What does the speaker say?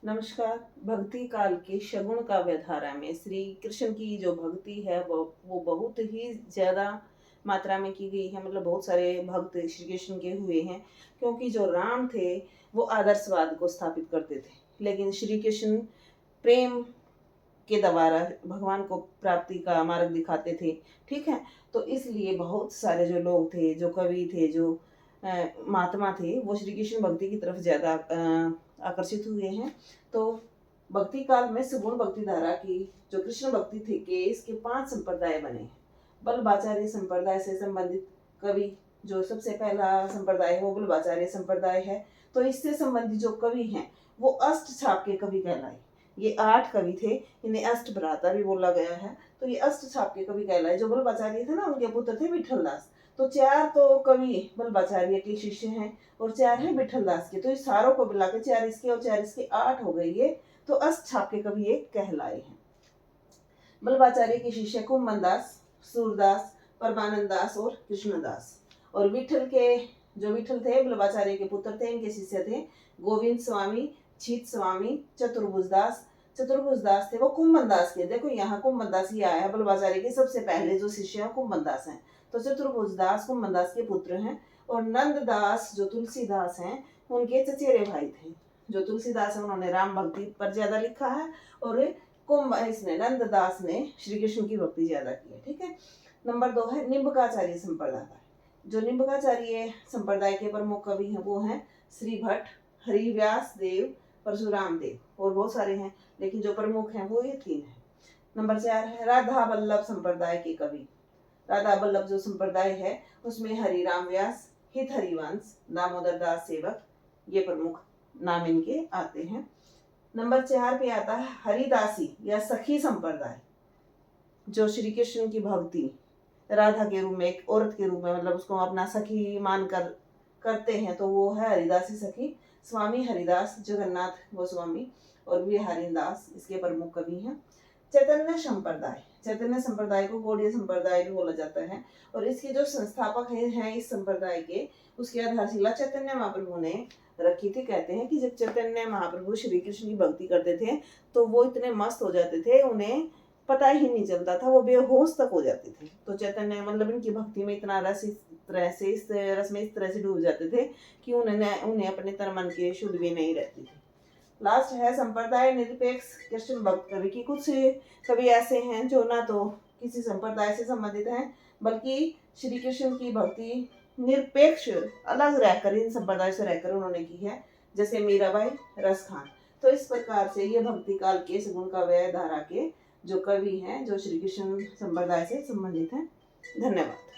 नमस्कार। भक्ति काल की शगुन काव्य धारा में श्री कृष्ण की जो भक्ति है वो बहुत ही ज़्यादा मात्रा में की गई है। मतलब बहुत सारे भक्त श्री कृष्ण के हुए हैं, क्योंकि जो राम थे वो आदर्शवाद को स्थापित करते थे, लेकिन श्री कृष्ण प्रेम के द्वारा भगवान को प्राप्ति का मार्ग दिखाते थे। ठीक है, तो इसलिए बहुत सारे जो लोग थे, जो कवि थे, जो महात्मा थे, वो श्री कृष्ण भक्ति की तरफ ज़्यादा आकर्षित हुए हैं। तो भक्ति काल में सगुण भक्ति धारा की जो कृष्ण भक्ति थी के इसके 5 संप्रदाय बने हैं। बल्लभाचार्य संप्रदाय से संबंधित कवि, जो सबसे पहला संप्रदाय है वो बल्लभाचार्य संप्रदाय है। तो इससे संबंधित जो कवि हैं वो अष्ट छाप के कवि कहलाए। ये 8 कवि थे, इन्हें अष्ट भ्राता भी बोला गया है। तो ये अष्ट छाप के कवि कहलाए। जो बल्लभाचार्य थे ना, उनके पुत्र थे विठलदास। तो 4 तो कवि बल्लभाचार्य के शिष्य हैं और 4 है विठलदास के। तो इस सारों को मिला के 4 इसके और 4 इसके 8 हो गए ये। तो अष्ट छाप के कवि ये कहलाए हैं। बल्लभाचार्य के शिष्य कुम्मन दास, सूरदास, परमानंद दास और कृष्णदास। और विठल के जो विठल थे बल्लभाचार्य के पुत्र थे, इनके शिष्य थे गोविंद स्वामी, छीत स्वामी, चतुर्भुज दास। चतुर्भुज दास थे वो कुम्मन दास के। देखो यहाँ कुम्मन दास ही आया है, बल्लभाचार्य के सबसे पहले जो शिष्य है कुम्मन दास हैं। तो चतुर्भुज दास कुम्मन दास के पुत्र हैं। और नंद दास जो तुलसीदास हैं, उनके चचेरे भाई थे। जो तुलसीदास है उन्होंने राम भक्ति पर ज्यादा लिखा है, और इसने नंद दास ने श्री कृष्ण की भक्ति ज्यादा की है। ठीक है। नंबर 2 है निम्बकाचार्य संप्रदाय। जो निम्बकाचार्य संप्रदाय के प्रमुख कवि हैं वो हैं श्री भट्ट, हरिव्यास देव, परशुराम देव, और बहुत सारे हैं, लेकिन जो प्रमुख हैं वो ये 3 हैं। नंबर 4 है राधा वल्लभ संप्रदाय के कवि। राधा वल्लभ जो संप्रदाय है उसमें हरिराम व्यास, हित हरिवंश, दामोदर दास सेवक, ये प्रमुख नाम इनके आते हैं। नंबर 4 पे आता है हरिदासी या सखी संप्रदाय। जो श्री कृष्ण की भक्ति राधा के रूप में, एक औरत के रूप में, मतलब उसको अपना सखी मानकर करते हैं, तो वो है हरिदासी सखी। स्वामी हरिदास, जगन्नाथ गोस्वामी और बिहारी दास इसके प्रमुख कवि हैं। चैतन्य संप्रदाय, चैतन्य संप्रदाय को गौड़ीय संप्रदाय भी बोला जाता है। और इसके जो संस्थापक हैं इस संप्रदाय के, उसकी आधारशिला चैतन्य महाप्रभु ने रखी थी। कहते हैं कि जब चैतन्य महाप्रभु श्री कृष्ण की भक्ति करते थे तो वो इतने मस्त हो जाते थे, उन्हें पता ही नहीं चलता था, वो बेहोश तक हो जाते थे। तो चैतन्य मतलब इनकी भक्ति में इतना रस, इस रस में इस तरह से डूब जाते थे कि उन्हें अपने तन मन की शुद्ध भी नहीं रहती थी। लास्ट है संप्रदाय निरपेक्ष कृष्ण भक्त कवि की। कुछ कवि ऐसे हैं जो ना तो किसी संप्रदाय से संबंधित हैं, बल्कि श्री कृष्ण की भक्ति निरपेक्ष अलग रहकर, इन संप्रदाय से रहकर उन्होंने की है, जैसे मीराबाई, रस खान। तो इस प्रकार से ये भक्ति काल के सगुण काव्य धारा के जो कवि हैं, जो श्री कृष्ण संप्रदाय से संबंधित हैं। धन्यवाद।